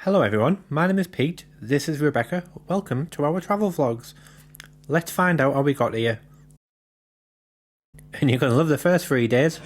Hello everyone, my name is Pete, this is Rebecca, welcome to our travel vlogs. Let's find out how we got here. And you're going to love the first 3 days.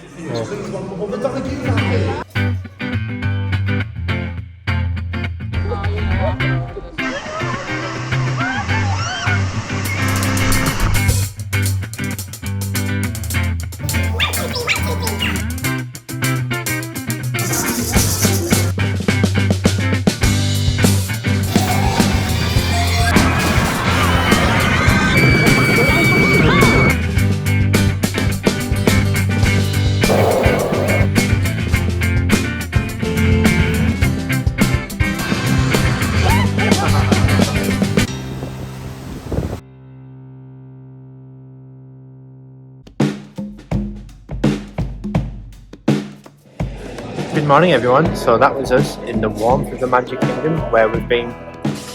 Good morning everyone, so that was us in the warmth of the Magic Kingdom where we've been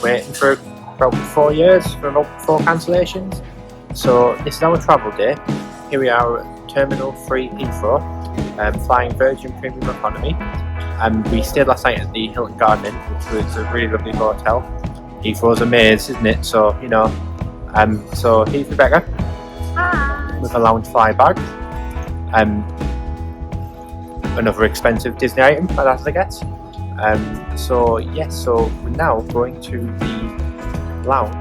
waiting for about 4 years for about 4 cancellations. So this is our travel day. Here we are at Terminal 3 Heathrow, flying Virgin Premium Economy, and we stayed last night at the Hilton Garden Inn, which was a really lovely hotel. Heathrow's a maze, isn't it? So, you know, so here's Rebecca. Hi. With a lounge fly bag. Another expensive Disney item, as I guess. So yes, so we're now going to the lounge.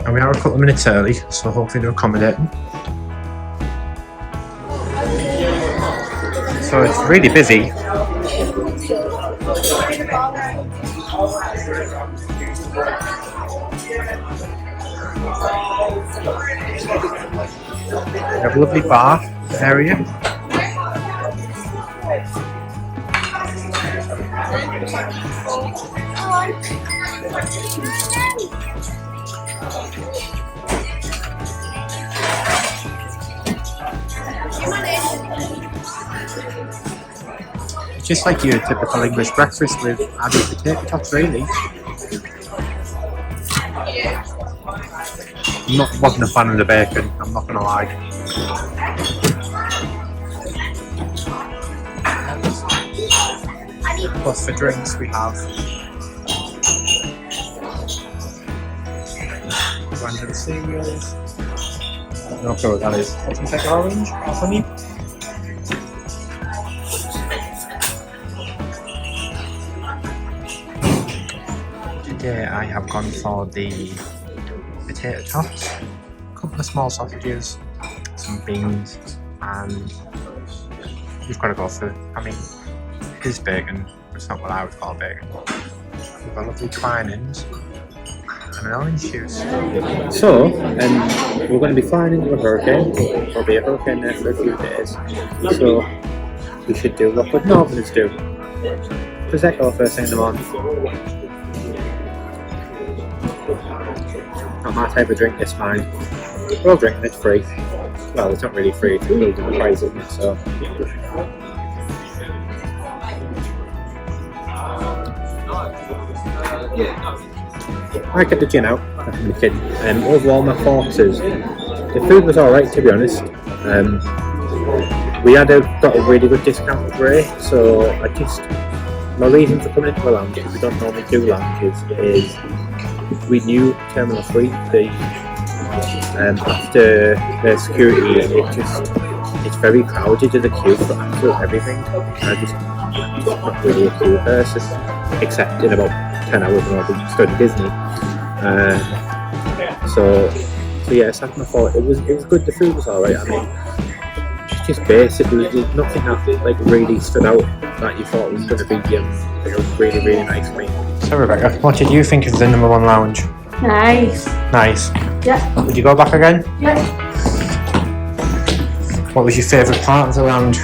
And we are a couple of minutes early, so hopefully they're accommodating. So it's really busy. We have a lovely bar area. Just like your typical English breakfast with added potato tots, really. Wasn't a fan of the bacon, I'm not gonna lie. Plus for drinks we have random cereals. No clue what that is. Doesn't take orange or honey. Today I have gone for the potato tots, a couple of small sausages, some beans, and you've got to go for, I mean, it is bacon, but it's not what I would call bacon. We've got lovely twinings and an orange juice. So, we're going to be flying into a hurricane. There'll be a hurricane there for a few days, so we should do what good Northerners do. Prosecco first thing in the morning. Not my type of drink, it's fine. We're all drinking, it's free. Well, it's not really free, it's included in the price, isn't it? So. I kept the gin out, I'm only kidding. Overall, my thoughts is, the food was alright to be honest. We got a really good discount with Ray, so my reason for coming into a lounge, if we don't normally do lounges, is we knew Terminal 3, after the security, it's very crowded to the queue for absolutely everything. I'm not really a queue person, except in about 10 hours when I'll be studying Disney. So yeah, that's my fault. It was good, the food was alright. I mean, it's just basic, there was nothing that like really stood out that you thought was going to be a really, really nice meal. So Rebecca, what did you think of the number 1 lounge? Nice. Nice? Yeah. Would you go back again? Yeah. What was your favourite part of the lounge?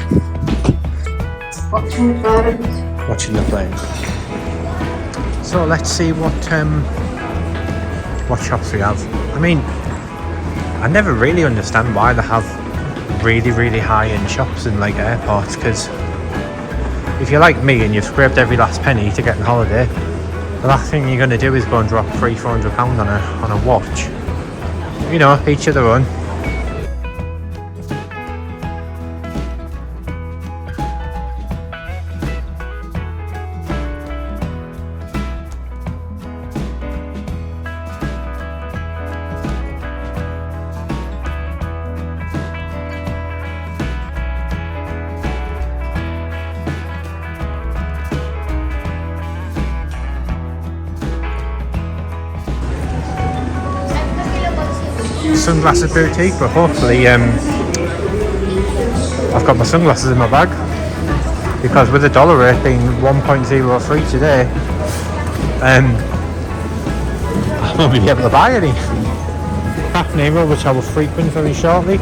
Watching the planes. Watching the planes. So let's see what shops we have. I mean, I never really understand why they have really, really high-end shops in like airports, because if you're like me and you've scraped every last penny to get on holiday, the last thing you're going to do is go and drop £300-400 on a watch. You know, each to their own. Sunglasses boutique, but hopefully I've got my sunglasses in my bag, because with the dollar rate being 1.03 today, I won't be able to buy any. Half Nero, which I will frequent very shortly.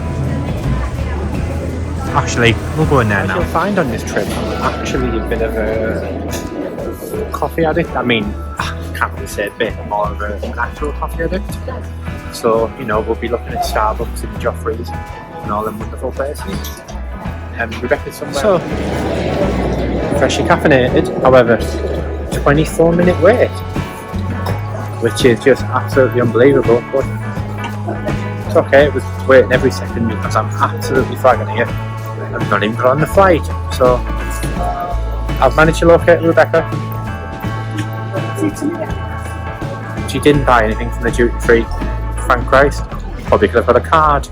Actually, we'll go in there now. What you'll find on this trip, I'm actually a bit of a coffee addict. I mean, I can't really say a bit, more of an actual coffee addict. So, you know, we'll be looking at Starbucks and Joffrey's and all them wonderful places. Rebecca's somewhere. So, freshly caffeinated, however, 24-minute wait, which is just absolutely unbelievable. But it's okay, it was waiting every second because I'm absolutely flagging here. I've not even got on the flight. So, I've managed to locate Rebecca. She didn't buy anything from the duty free. Thank Christ, probably because I've got a card.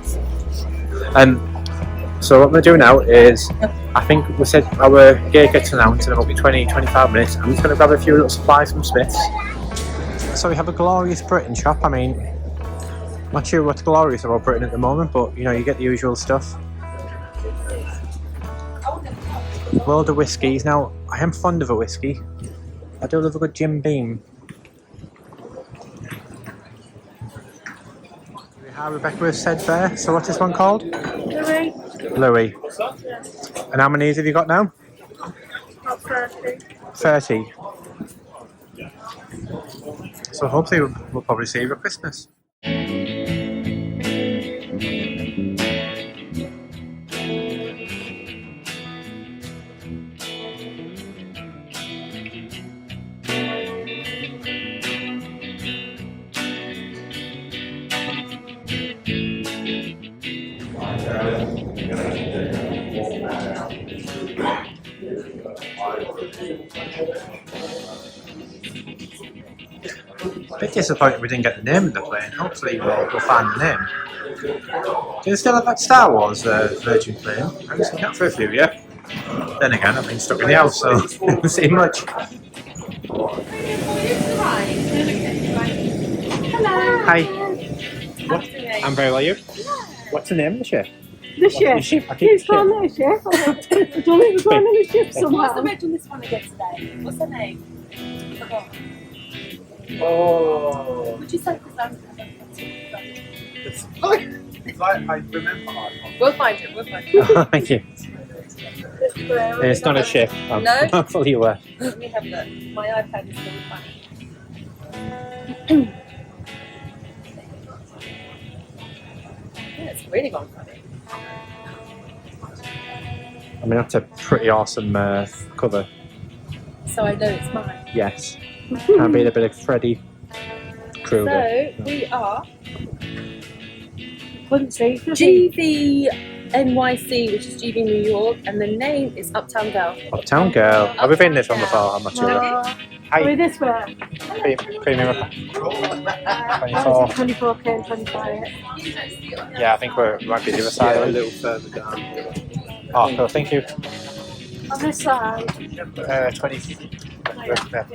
So what I'm going to do now is, I think we said our gate gets announced in about 20-25 minutes. I'm just going to grab a few little supplies from Smith's. So we have a glorious Britain shop. I mean, not sure what's glorious about Britain at the moment, but you know, you get the usual stuff. World of whiskies. Now, I am fond of a whiskey. I do love a good Jim Beam. Hi Rebecca, has said there. So what's this one called? Louis. Louis. And how many have you got now? About 30. 30. So hopefully we'll probably see you at Christmas. A bit disappointed we didn't get the name of the plane. Hopefully we'll find the name. Do you still have that Star Wars Virgin plane? I haven't seen that for a few years. Then again, I've been stuck in the house, so I haven't seen much. Hello. Hi. What? I'm very well, you? What's the name of the ship? The ship. Ship? It's called the ship. I don't think we're going on a ship What's the somewhere. red on this one again today? What's her name? Forgot. Oh. Would you say because I'm I remember Icon. We'll find it, we'll find it. Thank you. It's not a ship. I'm No? fully aware. Let me have a look. My iPad is still funny. Yeah, it's really gone funny. I mean, that's a pretty awesome cover. So I know it's mine. Yes. Can be a bit of Freddie Krueger. So we are Couldn't see. GV NYC, which is GV New York, and the name is Uptown Girl. Uptown Girl. Have we been this one before? I'm not sure. Are we Hi. this way? Premium. 24. 24K and 25. Yeah, I think we might be the other side. A little further down. Oh, cool. Thank you. On this side. 20. Yeah.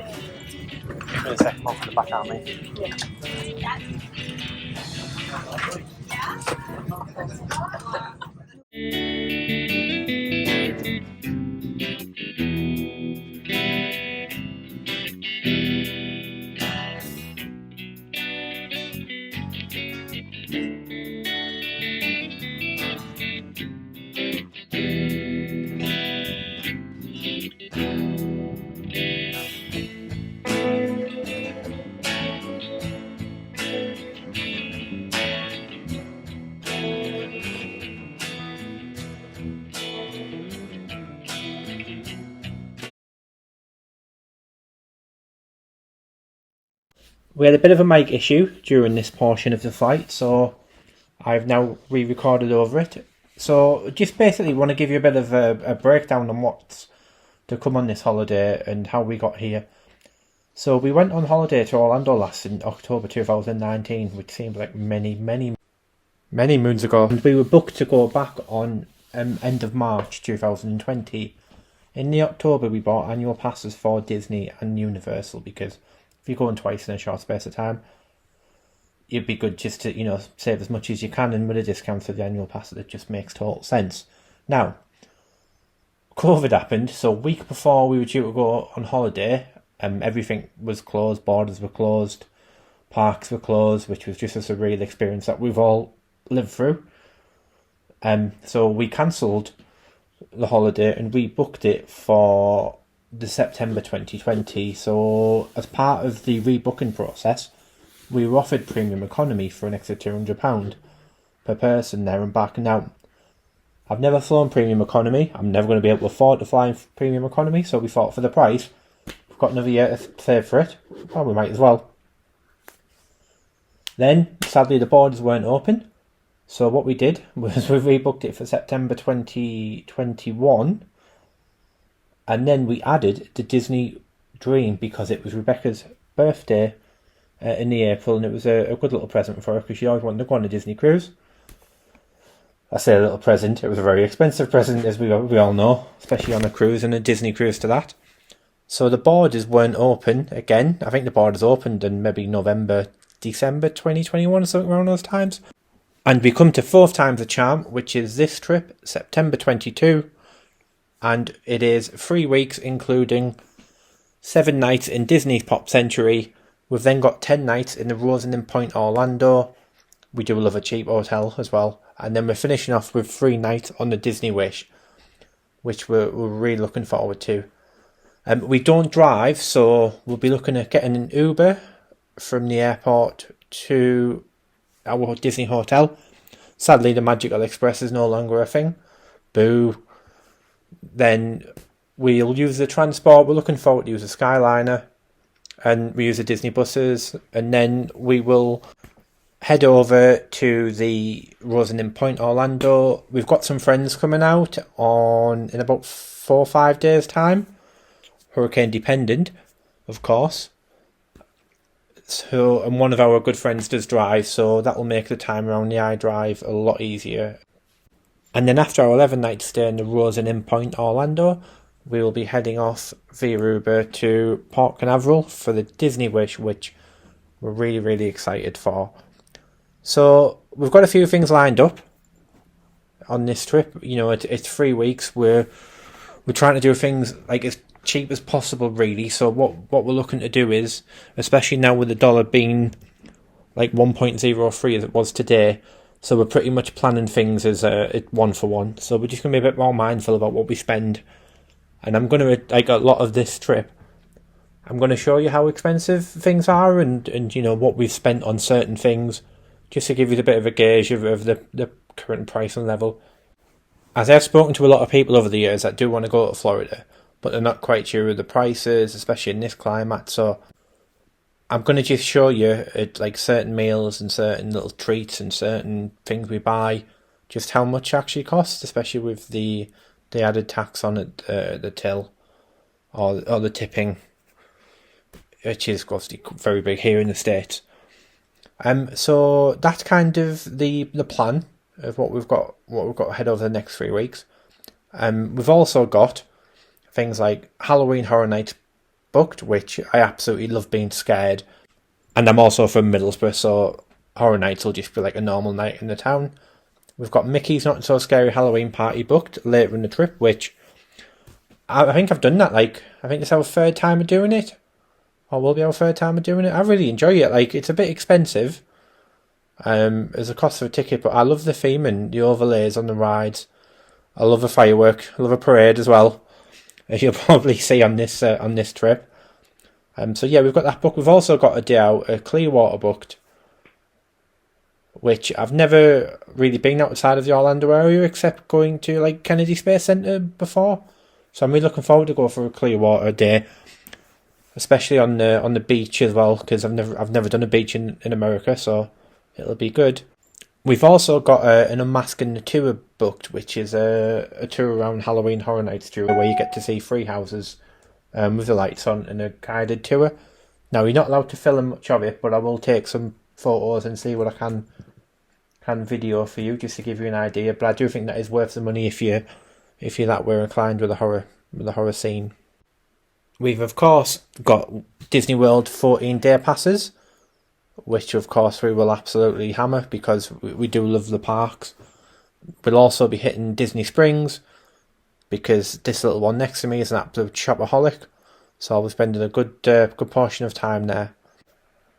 Give me a second one for the back, aren't we? We had a bit of a mic issue during this portion of the flight, so I've now re-recorded over it. So just basically want to give you a bit of a breakdown on what's to come on this holiday and how we got here. So we went on holiday to Orlando last in October 2019, which seems like many moons ago. And we were booked to go back on end of March 2020. In the October we bought annual passes for Disney and Universal, because if you're going twice in a short space of time, it'd be good just to, save as much as you can, and with a discount for the annual pass, it just makes total sense. Now, COVID happened, so a week before we were due to go on holiday, everything was closed, borders were closed, parks were closed, which was just a surreal experience that we've all lived through. So we cancelled the holiday and rebooked it for the September 2020. So as part of the rebooking process, we were offered premium economy for an extra £200 per person there and back. Now, I've never flown premium economy. I'm never going to be able to afford to fly in premium economy, so we thought for the price, we've got another year to save for it. Well, we might as well. Then, sadly, the borders weren't open. So what we did was we rebooked it for September 2021. And then we added the Disney Dream because it was Rebecca's birthday in the April, and it was a good little present for her because she always wanted to go on a Disney cruise. I say a little present, it was a very expensive present, as we all know, especially on a cruise, and a Disney cruise to that. So the borders weren't open again. I think the borders opened in maybe November, December 2021 or something around those times. And we come to fourth time's the charm, which is this trip, September 22. And it is 3 weeks, including 7 nights in Disney's Pop Century. We've then got 10 nights in the Rosen in Pointe, Orlando. We do love a cheap hotel as well. And then we're finishing off with 3 nights on the Disney Wish, which we're really looking forward to. We don't drive, so we'll be looking at getting an Uber from the airport to our Disney hotel. Sadly, the Magical Express is no longer a thing. Boo. Then we'll use the transport. We're looking forward to use the Skyliner, and we use the Disney buses, and then we will head over to the Rosen in Pointe, Orlando. We've got some friends coming out in about 4 or 5 days' time. Hurricane dependent, of course. So, and one of our good friends does drive, so that will make the time around the iDrive a lot easier. And then after our 11-night stay in the Rosen in Pointe, Orlando, we will be heading off via Uber to Port Canaveral for the Disney Wish, which we're really, really excited for. So we've got a few things lined up on this trip. It's 3 weeks. We're trying to do things like as cheap as possible, really. So what we're looking to do is, especially now with the dollar being like 1.03 as it was today, so we're pretty much planning things as a 1 for 1. So we're just going to be a bit more mindful about what we spend. And I'm going to, like a lot of this trip, I'm going to show you how expensive things are and what we've spent on certain things, just to give you a bit of a gauge of the current pricing level. As I've spoken to a lot of people over the years that do want to go to Florida, but they're not quite sure of the prices, especially in this climate. So I'm going to just show you like certain meals and certain little treats and certain things we buy, just how much it actually costs, especially with the added tax on it, the till or the tipping, which is obviously very big here in the States. So that's kind of the plan of what we've got ahead over the next 3 weeks. We've also got things like Halloween Horror Nights booked, which I absolutely love being scared. And I'm also from Middlesbrough, so Horror Nights will just be like a normal night in the town. We've got Mickey's Not So Scary Halloween Party booked later in the trip, which I think I've done that. Like, I think it's our 3rd time of doing it. Or will be our 3rd time of doing it. I really enjoy it. Like, it's a bit expensive as a cost of a ticket, but I love the theme and the overlays on the rides. I love a firework. I love a parade as well, as you'll probably see on this trip. So yeah, we've got that booked. We've also got a day out at Clearwater booked, which I've never really been outside of the Orlando area except going to like Kennedy Space Centre before. So I'm really looking forward to go for a Clearwater day. especially on the beach as well, because I've never done a beach in America, so it'll be good. We've also got an unmasking tour booked, which is a tour around Halloween Horror Nights tour, where you get to see 3 houses with the lights on and a guided tour. Now, you're not allowed to film much of it, but I will take some photos and see what I can video for you, just to give you an idea. But I do think that is worth the money if you're that way inclined with the horror scene. We've of course got Disney World 14-day passes, which of course we will absolutely hammer because we do love the parks. We'll also be hitting Disney Springs because this little one next to me is an absolute shopaholic, so I'll be spending a good portion of time there.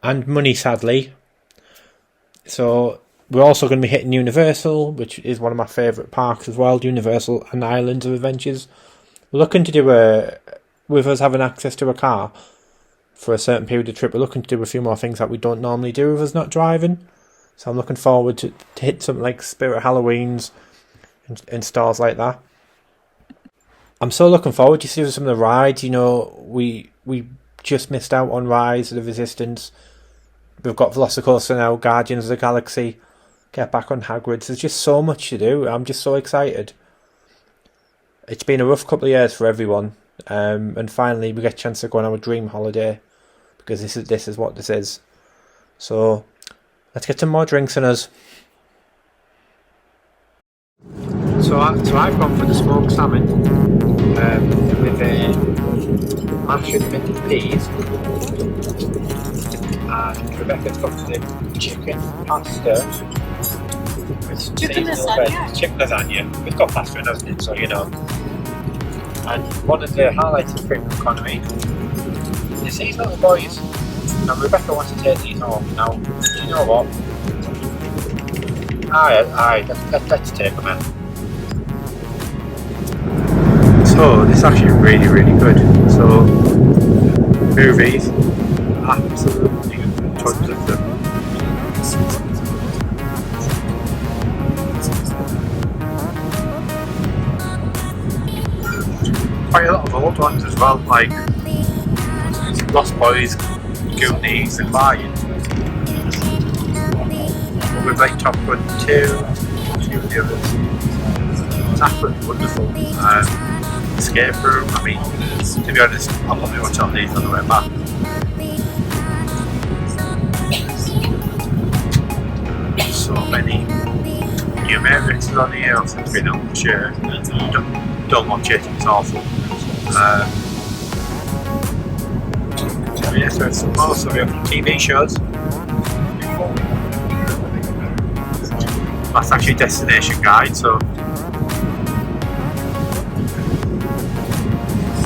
And money, sadly. So we're also going to be hitting Universal, which is one of my favourite parks as well, Universal and Islands of Adventures. We're looking to do with us having access to a car for a certain period of the trip, we're looking to do a few more things that we don't normally do with us not driving. So I'm looking forward to hit something like Spirit Halloweens and stores like that. I'm so looking forward to seeing some of the rides. You know, we just missed out on Rise of the Resistance. We've got Velocicoaster now, Guardians of the Galaxy, get back on Hagrid's. There's just so much to do. I'm just so excited. It's been a rough couple of years for everyone, and finally we get a chance to go on our dream holiday, because this is what this is. So let's get some more drinks in us. So I've gone for the smoked salmon with a mash and minted peas, and Rebecca's gone for the chicken pasta with Chicken seasonal lasagna. veg. Chicken lasagna. We've got pasta in, hasn't it? So you know. And one of the highlights of premium economy is these little boys. Now Rebecca wants to take these home. Now, do you know what? Let's take them in. So this is actually really, really good. So movies, absolutely tons of them. Quite a lot of old ones as well, like Lost Boys, Goonies, and Lion. With like Top Gun 2, a few of the others. It's absolutely wonderful. Escape Room, I mean, to be honest, I'll probably watch all these on the way back. So many new favorites on here, I've since been on the share. Don't watch it, it's awful. So it's also we have TV shows. That's actually Destination Guide, so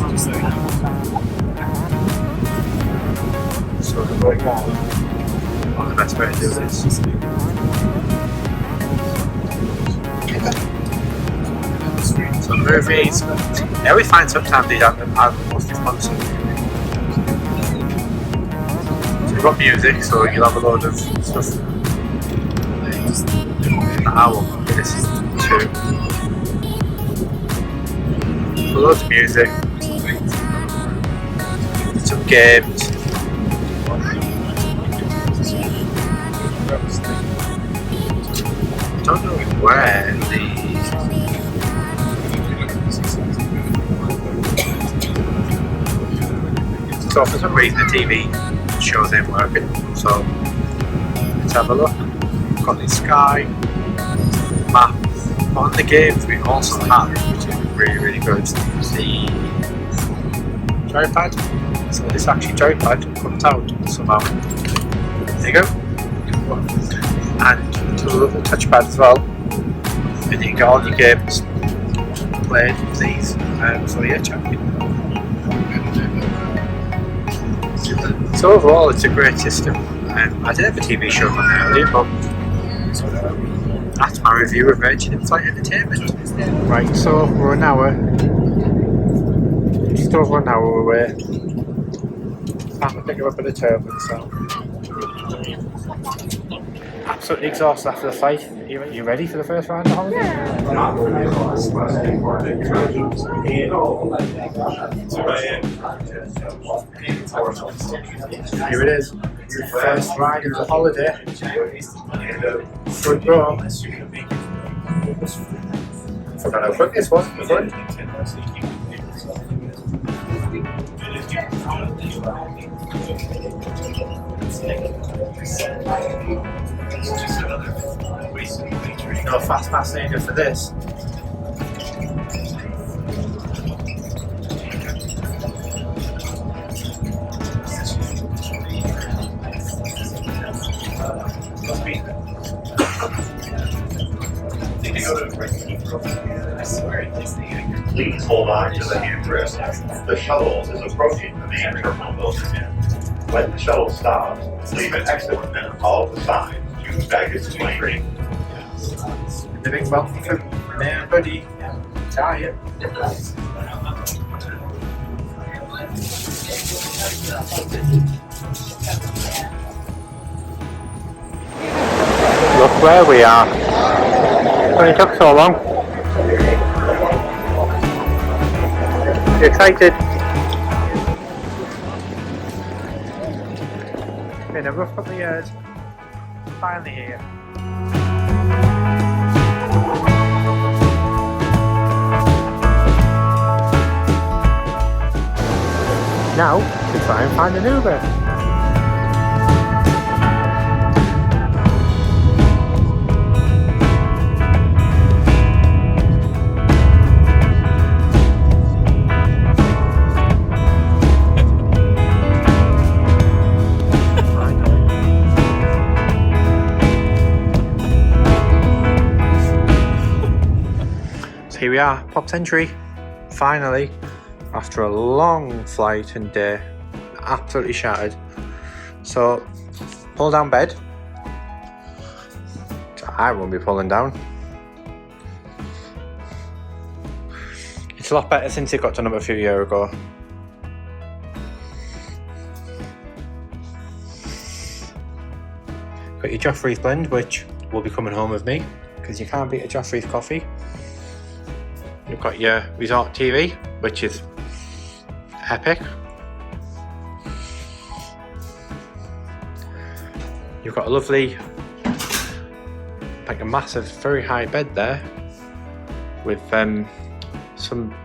what's the best way to do this? So movies, I always find sometimes these are mostly sponsored. So you've got music, so you'll have a load of stuff that I will be listening to. Loads of music, some games. I don't know where so for some reason the TV shows ain't working, so let's have a look. We've got the Sky map. On the games we also have, which is really, really good, the joypad. So this actually joypad comes out somehow. There you go. And a little touchpad as well. And you can get all your games played with these. So yeah, check it. So overall it's a great system. I did have a TV show on there earlier, but that's my review of Virgin In-Flight Entertainment. Right, so we're an hour, just over an hour away. Time to pick her up at the terminal, so absolutely exhausted after the flight. You ready for the first round of holiday? Here it is. First ride of the holiday. Front row. Forgot how quick this was before. No fast pass needed for this. Please hold on to the handrest. The shuttle is approaching the main terminal building. When the shuttle stops, leave an exit and follow the sign to baggage claim. The big welcome from Mayor Buddy. Diet. Look where we are. When it took so long. You excited? Been a rough couple of years. Finally here. Now to try and find an Uber. Here we are, popped entry, finally, after a long flight and day, absolutely shattered. So, pull down bed. I won't be pulling down. It's a lot better since it got done up a few years ago. Got your Joffrey's blend, which will be coming home with me, because you can't beat a Joffrey's coffee. You've got your resort TV, which is epic. You've got a lovely, like a massive, very high bed there with some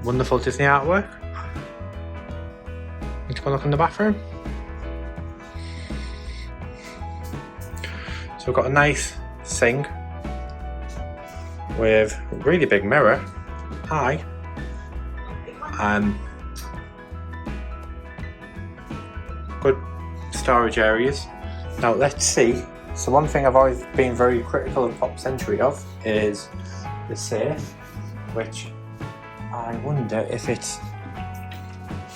wonderful Disney artwork. Need to go look in the bathroom. So we've got a nice sink with a really big mirror, high, and good storage areas. Now let's see. So one thing I've always been very critical of Pop Century of is the safe, which I wonder if it's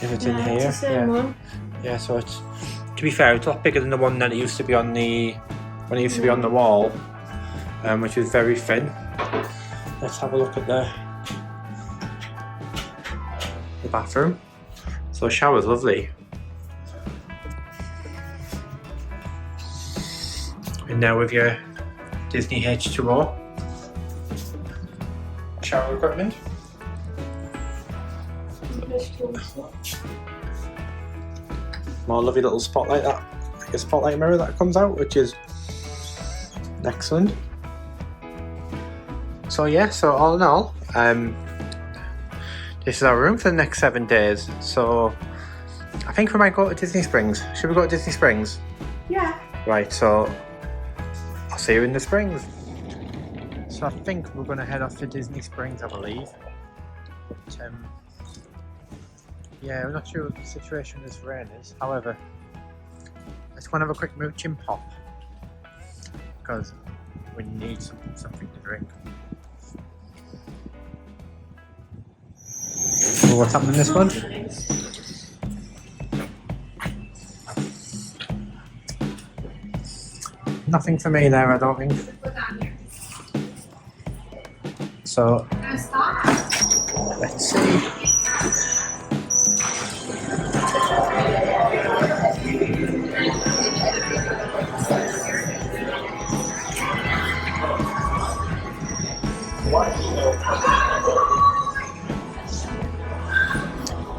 in here. It's the same one. Yeah, so it's, to be fair, it's a lot bigger than the one that it used to be on the on the wall, which is very thin. Let's have a look at the bathroom. So the shower's lovely. And now with your Disney H2O shower equipment. More lovely little spotlight, that like a spotlight mirror that comes out, which is excellent. So yeah, so all in all, this is our room for the next 7 days. So I think we might go to Disney Springs. Should we go to Disney Springs? Yeah. Right, so I'll see you in the Springs. So I think we're going to head off to Disney Springs, I believe. But, yeah, we're not sure what the situation with this rain is. However, let's go and have a quick mooch and pop, because we need something to drink. So what's happening this one? Nothing for me there, I don't think. So let's see.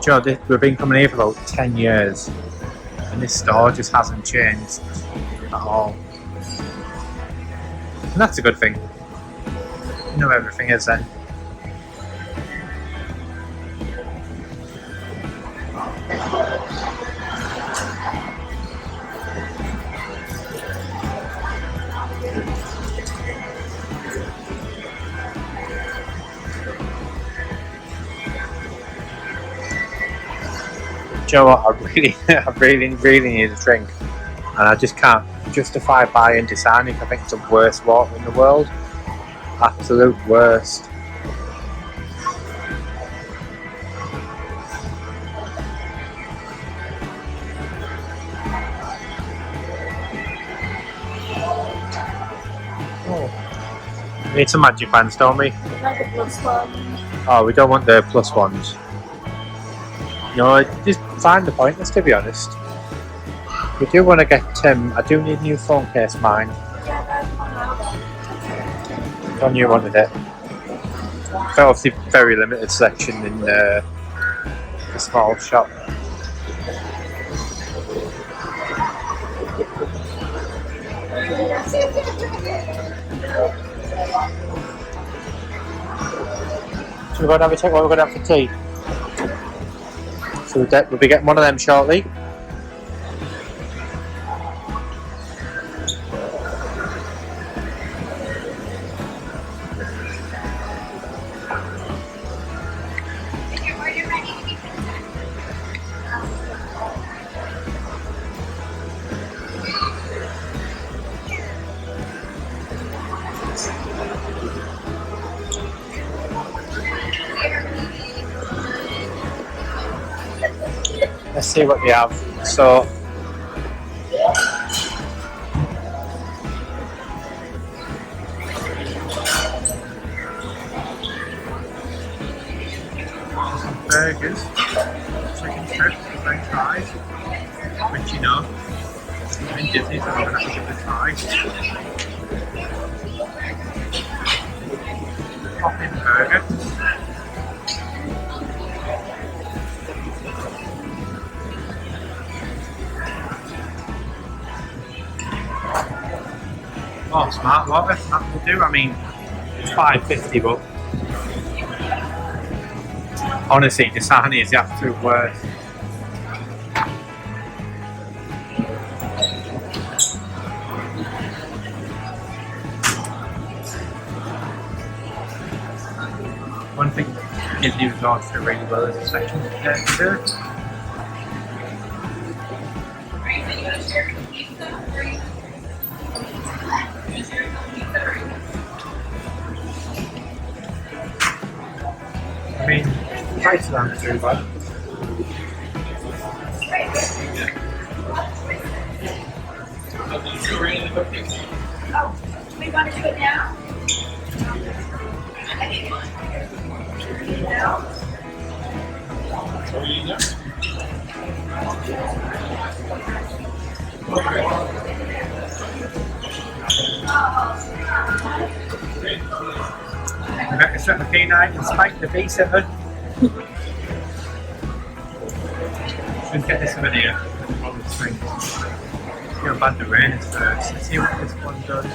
Joe, we've been coming here for about 10 years and this store just hasn't changed at all. And that's a good thing. You know everything is then. Joe, I really need a drink, and I just can't justify buying Dasani. I think it's the worst water in the world. Absolute worst. Oh. We need some magic bands, don't we? Like a plus one. Oh, we don't want the plus ones. No, just find the pointless, to be honest. We do want to get, I do need a new phone case, mine. Yeah, that's one out. John, you wanted it. But obviously very limited selection in the small shop. So we're going to have a check what we're going to have for tea. So we'll be getting one of them shortly. Let's see what they have. So burgers, chicken strips, french fries, which you know, in Disney, so we're going to have to give it a try. Popping burger. Oh, smart water, that will do. I mean, it's $5.50, but honestly, Dasani is the absolute worst. One thing Disney resorts do really well is the section of dessert. I mean, the prices aren't too bad. Oh, we want to do it now? We better set the P9 and spike the B7. Should get this one here on the screen. See how bad the rain is first. Let's see what this one does.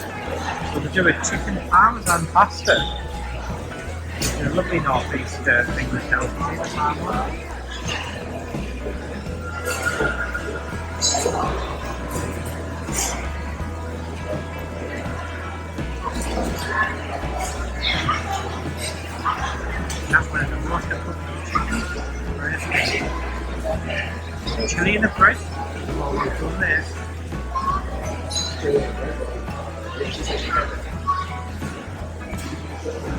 So we do a chicken parmesan pasta. A lovely northeast English delicacy, the parmesan. That's one of the most important chicken. Chili in the bread. Well, we've done this.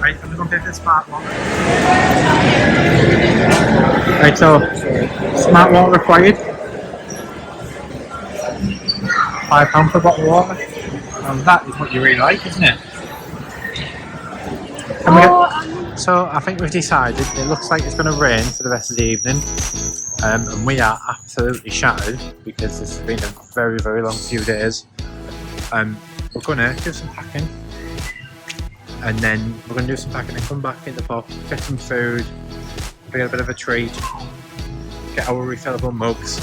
Right, I'm going to get the smart one. Right, so smart water required. £5 per bottle of water. And that is what you really like, isn't it? So I think we've decided it looks like it's going to rain for the rest of the evening, and we are absolutely shattered because this has been a very, very long few days. We're going to do some packing, and then we're going to do some packing and come back in the pub, get some food, get a bit of a treat, get our refillable mugs,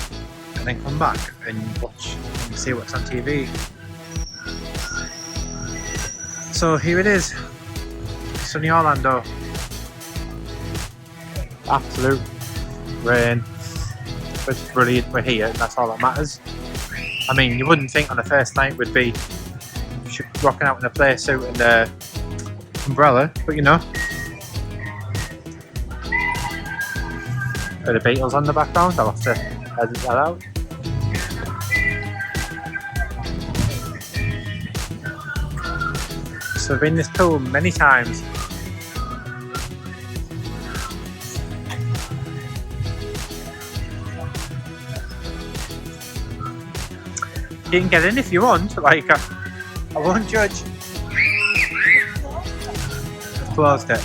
and then come back and watch and see what's on TV. So here it is, sunny Orlando. Absolute rain, but it's brilliant. We're here, and that's all that matters. I mean, you wouldn't think on the first night we'd be rocking out in a play suit and an umbrella, but you know. Are the Beatles on the background? I'll have to edit that out. So I've been in this pool many times. You can get in if you want, like I won't judge. I've closed it.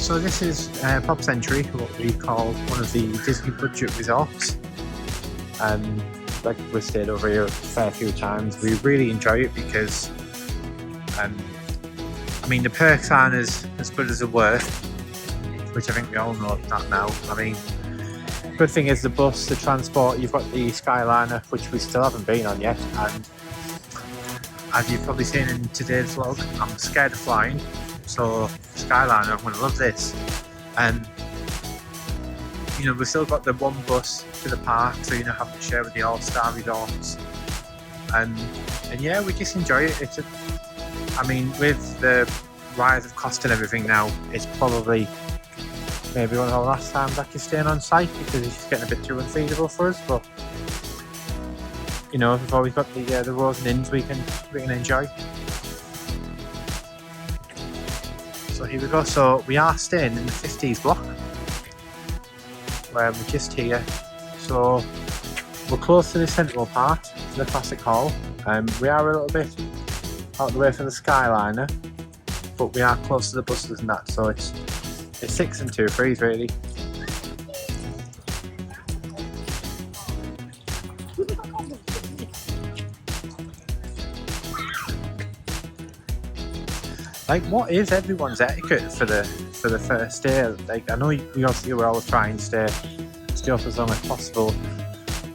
So this is Pop Century, what we call one of the Disney budget resorts. Like we've stayed over here a fair few times. We really enjoy it because I mean the perks aren't as good as the worth, which I think we all know that now. I mean, good thing is the bus, the transport. You've got the Skyliner, which we still haven't been on yet, and as you've probably seen in today's vlog, I'm scared of flying. So Skyliner, I'm going to love this. And you know, we've still got the one bus to the park, so you know, having to share with the All-Star resorts. And yeah, we just enjoy it. I mean, with the rise of cost and everything now, it's probably maybe one of our last times actually staying on site because it's just getting a bit too unfeasible for us. But you know, we've always got the Rosen inns we can enjoy. So here we go. So we are staying in the 50s block, where we're just here. So we're close to the central part, to the Classic Hall. We are a little bit out of the way for the Skyliner, but we are close to the buses and that. So it's 6 and 2 3s really. Like, what is everyone's etiquette for the first day? Like, I know you obviously will always try and stay up as long as possible.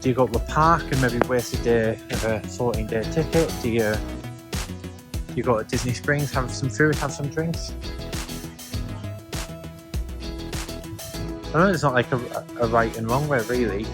Do you go to the park and maybe waste a day of a 14-day ticket? Do you go to Disney Springs, have some food, have some drinks? I know it's not like a right and wrong way, really.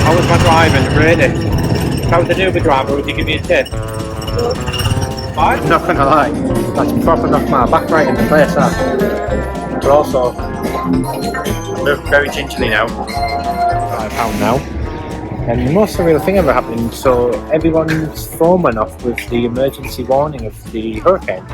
How was my driving? Really? If I was an Uber driver, would you give me a tip? I'm not gonna lie, that's proper knocked my back right in the place, that. But also, moved very gingerly now. £5 now. And the most surreal thing ever happened, so everyone's phone went off with the emergency warning of the hurricane.